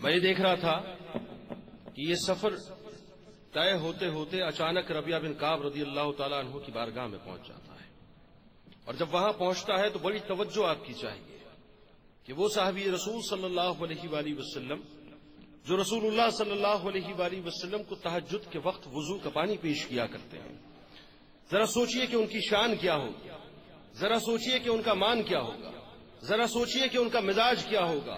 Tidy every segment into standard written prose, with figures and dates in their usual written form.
میں یہ دیکھ رہا تھا کہ یہ سفر طے ہوتے ہوتے اچانک ربیہ بن کعب رضی اللہ تعالیٰ عنہ کی بارگاہ میں پہنچ جاتا ہے، اور جب وہاں پہنچتا ہے تو بڑی توجہ آپ کی چاہیے کہ وہ صحابی رسول صلی اللہ علیہ وآلہ وسلم جو رسول اللہ صلی اللہ علیہ وآلہ وسلم کو تہجد کے وقت وضو کا پانی پیش کیا کرتے ہیں، ذرا سوچئے کہ ان کی شان کیا ہوگی، ذرا سوچئے کہ ان کا مان کیا ہوگا، ذرا سوچئے کہ ان کا مزاج کیا ہوگا،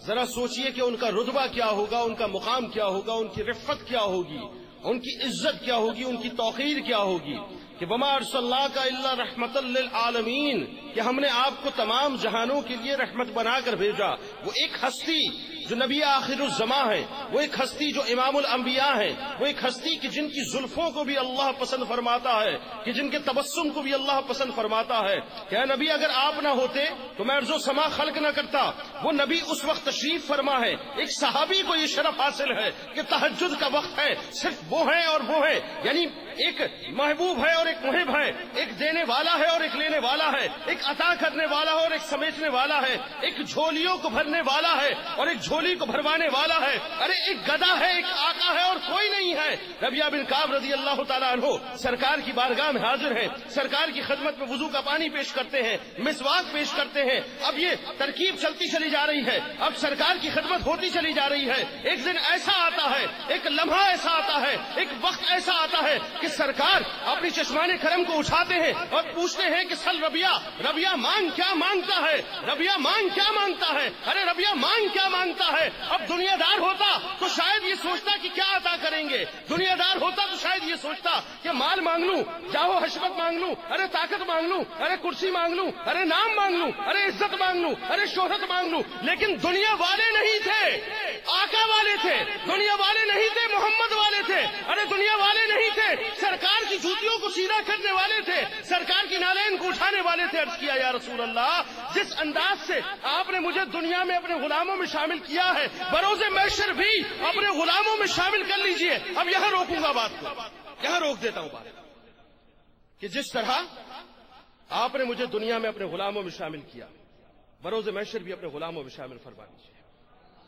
ذرا سوچئے کہ ان کا رتبہ کیا ہوگا، ان کا مقام کیا ہوگا، ان کی رفعت کیا ہوگی، ان کی عزت کیا ہوگی، ان کی توقیر کیا ہوگی کہ وما ارسلناک الا رحمتا للعالمین، کہ ہم نے آپ کو تمام جہانوں کے لیے رحمت بنا کر بھیجا۔ وہ ایک ہستی جو نبی آخر الزماں ہے، وہ ایک ہستی جو امام الانبیاء ہے، وہ ایک ہستی کہ جن کی زلفوں کو بھی اللہ پسند فرماتا ہے، کہ جن کے تبسم کو بھی اللہ پسند فرماتا ہے کہ اے نبی اگر آپ نہ ہوتے تو میں ارض و سما خلق نہ کرتا۔ وہ نبی اس وقت تشریف فرما ہے، ایک صحابی کو یہ شرف حاصل ہے کہ تہجد کا وقت ہے، صرف وہ ہیں اور وہ ہے، یعنی ایک محبوب ہے اور ایک محب ہے، ایک دینے والا ہے اور ایک لینے والا ہے، ایک عطا کرنے والا ہے اور ایک سمیٹنے والا ہے، ایک جھولیوں کو بھرنے والا ہے اور ایک جھولی کو بھروانے والا ہے، ارے ایک گدا ہے، ایک آقا ہے اور کوئی نہیں ہے۔ ربیہ بن کعب رضی اللہ تعالیٰ عنہ سرکار کی بارگاہ میں حاضر ہیں، سرکار کی خدمت میں وضو کا پانی پیش کرتے ہیں، مسواک پیش کرتے ہیں۔ اب یہ ترکیب چلتی چلی جا رہی ہے، اب سرکار کی خدمت ہوتی چلی جا رہی ہے۔ ایک دن ایسا آتا ہے، ایک لمحہ ایسا آتا ہے، ایک وقت ایسا آتا ہے کہ سرکار اپنی چشمان کرم کو اٹھاتے ہیں اور پوچھتے ہیں کہ سل ربیہ، ربیہ مانگ کیا مانگتا ہے، ربیہ مانگ کیا مانگتا ہے، ارے ربیہ مانگ کیا مانگتا ہے۔ اب دنیا دار ہوتا تو شاید یہ سوچتا کہ کیا عطا کریں گے، دنیا دار ہوتا تو شاید یہ سوچتا کہ مال مانگ لوں، جاہو حشمت مانگ لوں، ارے طاقت مانگ لوں، ارے کرسی مانگ لوں، ارے نام مانگ لوں، ارے عزت مانگ لوں، ارے شہرت مانگ لوں، لیکن دنیا والے نہیں تھے، آقا والے تھے، دنیا والے نہیں تھے، محمد والے تھے، ارے دنیا والے نہیں تھے، سرکار کی جوتیوں کو سیدھا کرنے والے تھے، سرکار کی نالین کو اٹھانے والے تھے۔ عرض کیا یا رسول اللہ، جس انداز سے آپ نے مجھے دنیا میں اپنے غلاموں میں شامل کیا ہے، بروز محشر بھی اپنے غلاموں میں شامل کر لیجئے۔ اب یہاں روکوں گا بات کو، یہاں روک دیتا ہوں بات کہ جس طرح آپ نے مجھے دنیا میں اپنے غلاموں میں شامل کیا، بروز محشر بھی اپنے غلاموں میں شامل فرما لیجئے۔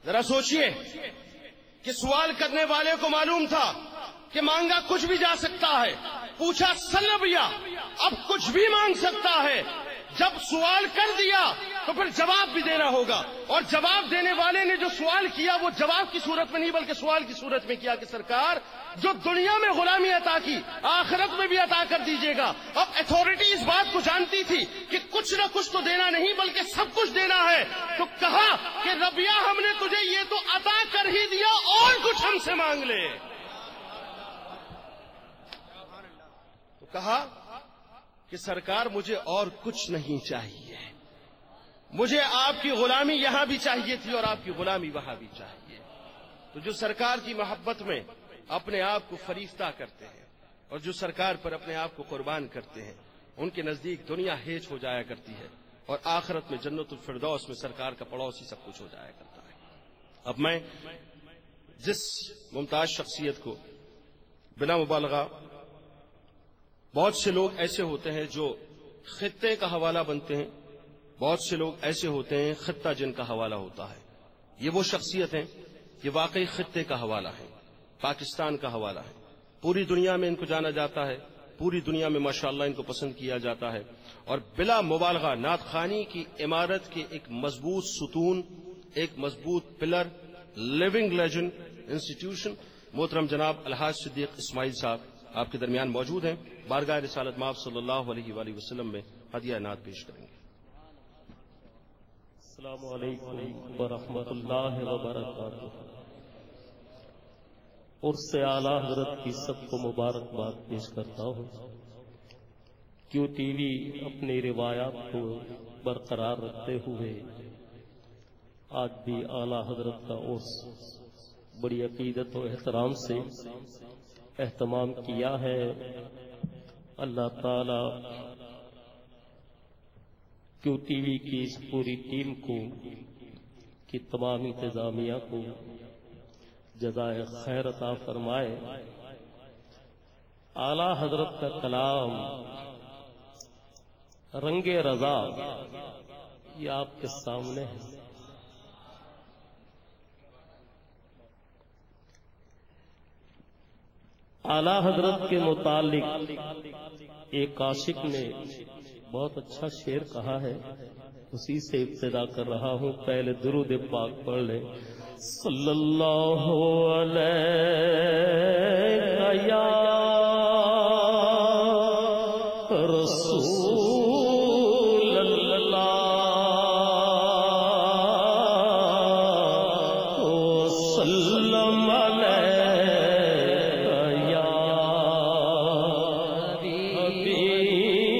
ذرا سوچئے کہ سوال کرنے والے کو معلوم تھا کہ مانگا کچھ بھی جا سکتا ہے، پوچھا سلبیا، اب کچھ بھی مانگ سکتا ہے۔ جب سوال کر دیا تو پھر جواب بھی دینا ہوگا، اور جواب دینے والے نے جو سوال کیا وہ جواب کی صورت میں نہیں بلکہ سوال کی صورت میں کیا کہ سرکار جو دنیا میں غلامی عطا کی آخرت میں بھی عطا کر دیجیے گا۔ اب اتھارٹی اس بات کو جانتی تھی کہ کچھ نہ کچھ تو دینا نہیں بلکہ سب کچھ دینا ہے، تو کہا کہ ربیہ ہم نے تجھے یہ تو عطا کر ہی دیا، اور کچھ ہم سے مانگ لے۔ تو کہا کہ سرکار مجھے اور کچھ نہیں چاہیے، مجھے آپ کی غلامی یہاں بھی چاہیے تھی اور آپ کی غلامی وہاں بھی چاہیے۔ تو جو سرکار کی محبت میں اپنے آپ کو فریفتہ کرتے ہیں اور جو سرکار پر اپنے آپ کو قربان کرتے ہیں، ان کے نزدیک دنیا ہیچ ہو جایا کرتی ہے اور آخرت میں جنت الفردوس میں سرکار کا پڑوسی سب کچھ ہو جایا کرتا ہے۔ اب میں جس ممتاز شخصیت کو بنا مبالغہ، بہت سے لوگ ایسے ہوتے ہیں جو خطے کا حوالہ بنتے ہیں، بہت سے لوگ ایسے ہوتے ہیں خطہ جن کا حوالہ ہوتا ہے، یہ وہ شخصیت ہیں یہ واقعی خطے کا حوالہ ہے، پاکستان کا حوالہ ہے، پوری دنیا میں ان کو جانا جاتا ہے، پوری دنیا میں ماشاءاللہ ان کو پسند کیا جاتا ہے، اور بلا مبالغہ نعت خوانی کی عمارت کے ایک مضبوط ستون، ایک مضبوط پلر، لیونگ لیجنڈ انسٹیٹیوشن محترم جناب الحاج صدیق اسماعیل صاحب آپ کے درمیان موجود ہیں، بارگاہ رسالت مآب صلی اللہ علیہ وآلہ وسلم میں ہدیہ نعت پیش کریں گے۔ السلام علیکم ورحمۃ اللہ وبرکاتہ۔ عرس اعلیٰ حضرت کی سب کو مبارکباد پیش کرتا ہوں۔ کیو ٹی وی اپنی روایات کو برقرار رکھتے ہوئے آج بھی اعلیٰ حضرت کا عرس بڑی عقیدت و احترام سے اہتمام کیا ہے۔ اللہ تعالی کیو ٹی وی کی اس پوری ٹیم کو، کی تمام انتظامیہ کو جزائے خیر عطا فرمائے۔ اعلیٰ حضرت کا کلام رنگ رضا یہ آپ کے سامنے ہے۔ اعلی حضرت کے متعلق ایک عاشق نے بہت اچھا شعر کہا ہے، اسی سے ابتدا کر رہا ہوں. پہلے درود پاک پڑھ لیں. صلی اللہ علیہ یا رسول اللہ وسلم علیہ یا حبیب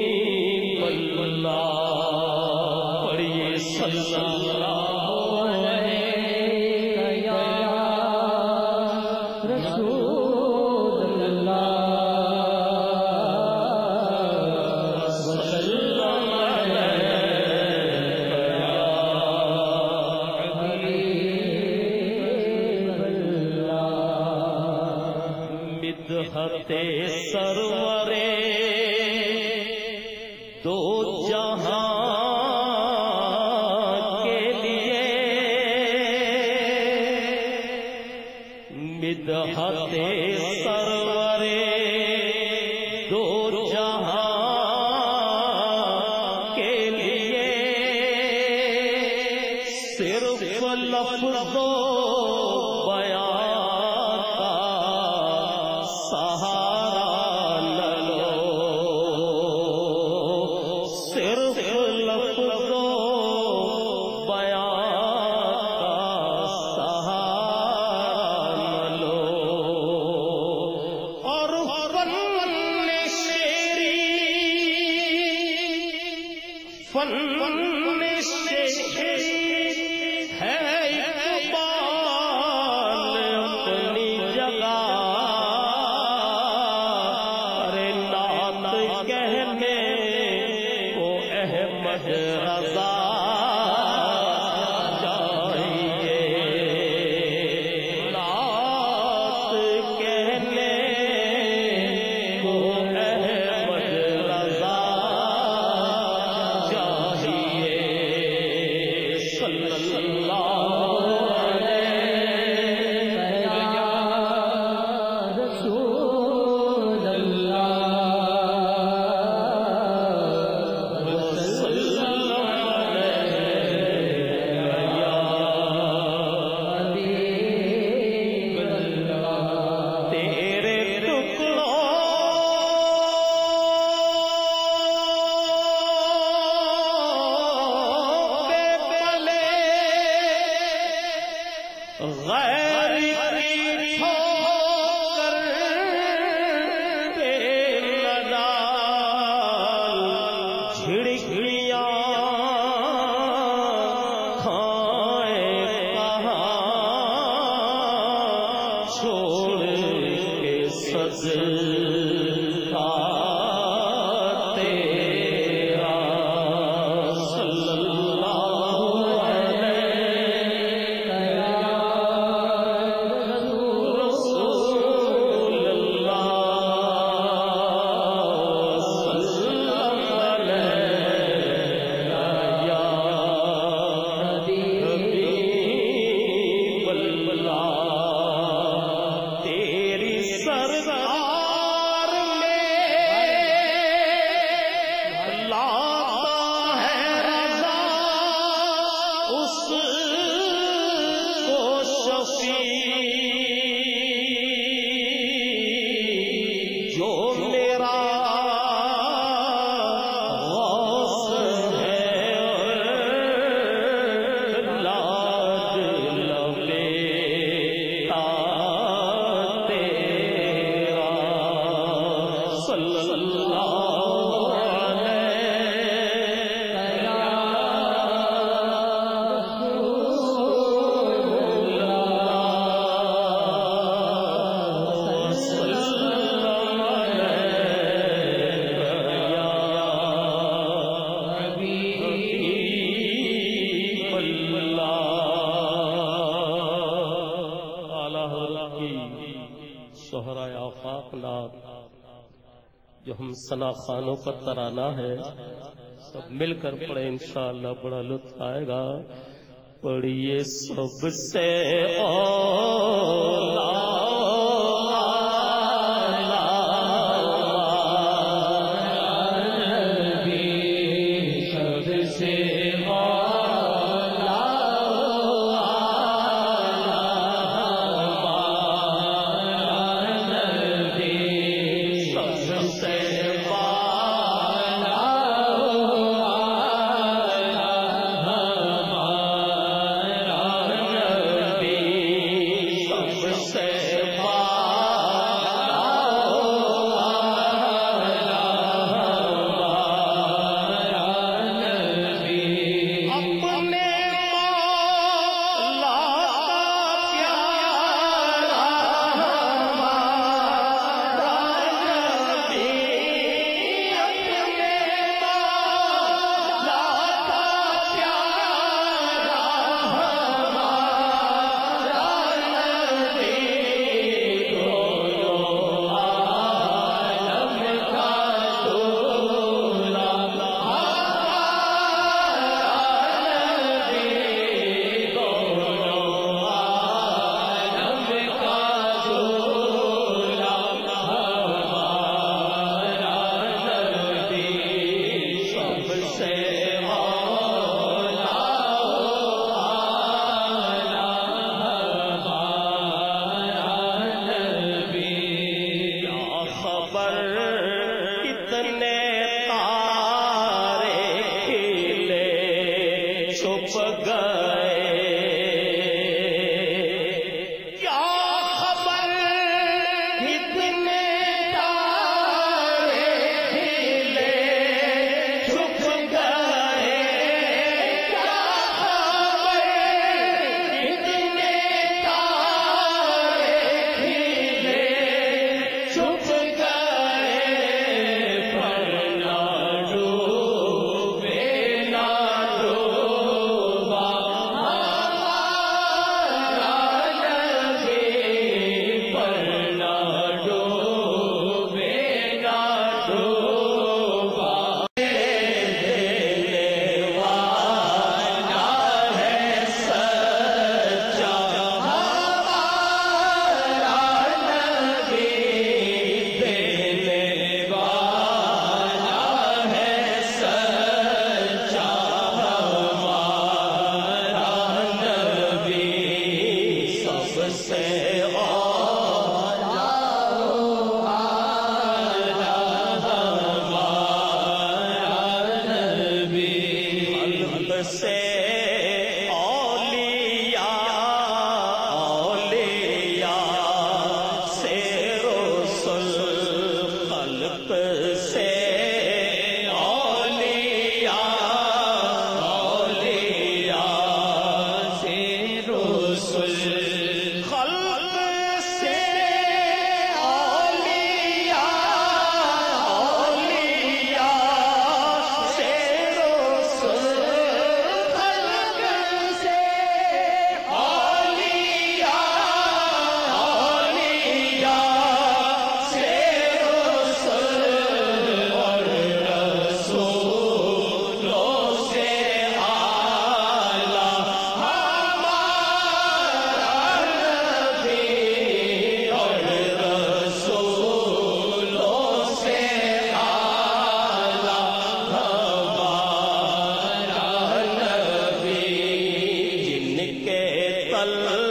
اللہ. پڑھیے صلی اللہ علیہ یا رسول اللہ وسلم علیہ یا حبیب اللہ. مدحت سرور دو جہاں کے لیے، مدحت سرور دو جہاں کے لیے، صرف لفظ و بیان کا سہارا نہ لو، صرف لفظ و بیان کا سہارا نہ لو. اور فن شعری ہے اقبال اپنی جگہ. ارے نعت کہنے کو احمد رضا چاہیے، نعت کہنے کو احمد رضا چاہیے. صلی اللہ علیہ یا رسول اللہ وسلم علیہ یا حبیب اللہ. تیرے ٹکڑوں پہ پلے غیر کی ٹھوکر پہ نڈال، جھڑکیاں کھائیں کہاں چھوڑ کے صدقہ تیرا. صلی اللہ علیہ یا رسول اللہ وسلم علیہ یا حبیب اللہ. تیری سرکار میں لاتا ہے رضا، اس کو شفیع جو میرا غوث ہے، لاج لبیتا تیرا. صلی اللہ علیہ یا رسول اللہ وسلم علیہ یا حبیب اللہ. اعلیٰ حضرت کی شہرائے آفاق نام جو ہم ثنا خانوں کا ترانہ ہے، سب مل کر پڑھیں انشاءاللہ بڑا لطف آئے گا. پڑھیے سب سے اولا اللہ